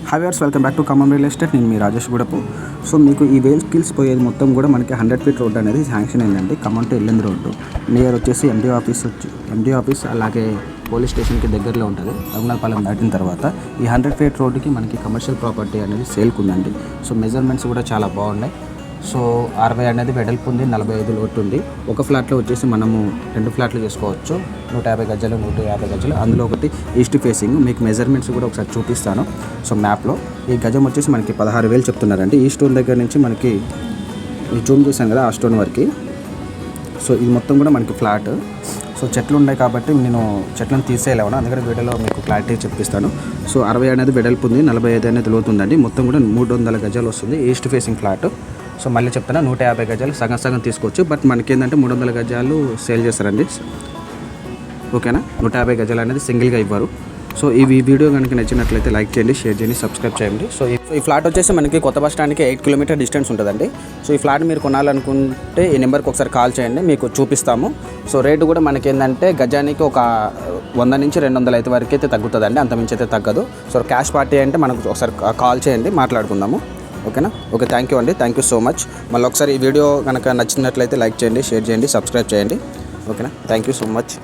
హైవర్స్ welcome back to Khammam real estate. నేను మీ Rajesh Gudapu. So మీకు ఈ వెహికల్స్ పోయేది మొత్తం కూడా మనకి 100 ఫీట్ రోడ్ అనేది శాంక్షన్ అయిందండి. ఖమ్మం టు ఎల్లంది రోడ్డు నియర్ వచ్చేసి ఎండి ఆఫీస్ అలాగే పోలీస్ స్టేషన్కి దగ్గరలో ఉంటుంది. రఘునాథపాలెం దాటిన తర్వాత ఈ 100 ఫీట్ రోడ్డుకి మనకి కమర్షియల్ ప్రాపర్టీ అనేది సేల్కి ఉందండి. సో మెజర్మెంట్స్ కూడా చాలా బాగున్నాయి. సో 60 అనేది వెడల్పు ఉంది, 45 లోటు ఉంది. ఒక ఫ్లాట్లో వచ్చేసి మనము 2 ఫ్లాట్లు చేసుకోవచ్చు. 150 గజాలు 150 గజాలు, అందులో ఒకటి ఈస్ట్ ఫేసింగ్. మీకు మెజర్మెంట్స్ కూడా ఒకసారి చూపిస్తాను. సో మ్యాప్లో ఈ గజం వచ్చేసి మనకి 16,000 చెప్తున్నారండి. ఈ స్టోన్ దగ్గర నుంచి మనకి ఈ జూమ్ చేశాను కదా, ఆ స్టోన్ వరకు. సో ఇది మొత్తం కూడా మనకి ఫ్లాట్. సో చెట్లు ఉన్నాయి కాబట్టి నేను చెట్లను తీసేయలేను, అందుకని వీడియోలో మీకు క్లారిటీ చెప్పిస్తాను. సో 60 అనేది వెడల్పు ఉంది, 45 అనేది లోతు ఉందండి. మొత్తం కూడా 300 గజాలు వస్తుంది. East facing flat. సో మళ్ళీ చెప్తాను, 150 గజాలు సగం తీసుకోవచ్చు. బట్ మనకి ఏంటంటే 300 గజాలు సేల్ చేస్తారండి. ఓకేనా, 150 గజాలు అనేది సింగిల్గా ఇవ్వరు. సో ఈ వీడియో కనుక నచ్చినట్లయితే లైక్ చేయండి, షేర్ చేయండి, సబ్స్క్రైబ్ చేయండి. సో ఈ ఫ్లాట్ వచ్చేసి మనకి కొత్త బస్ స్టాండ్కి 8 కిలోమీటర్ డిస్టెన్స్ ఉంటుందండి. సో ఈ ఫ్లాట్ మీరు కొనాలనుకుంటే ఈ నెంబర్కి ఒకసారి కాల్ చేయండి, మీకు చూపిస్తాము. సో రేటు కూడా మనకి ఏంటంటే గజానికి ఒక 100 నుంచి 200 వరకు అయితే తగ్గుతుందండి, అంతమించి అయితే తగ్గదు. సో క్యాష్ పార్టీ అంటే మనకు ఒకసారి కాల్ చేయండి, మాట్లాడుకుందాము. ఓకేనా. ఓకే, థ్యాంక్ యూ అండి, థ్యాంక్ యూ సో మచ్. మళ్ళీ ఒకసారి ఈ వీడియో కనుక నచ్చినట్లయితే లైక్ చేయండి, షేర్ చేయండి, సబ్స్క్రైబ్ చేయండి. ఓకేనా, థ్యాంక్ యూ సో మచ్.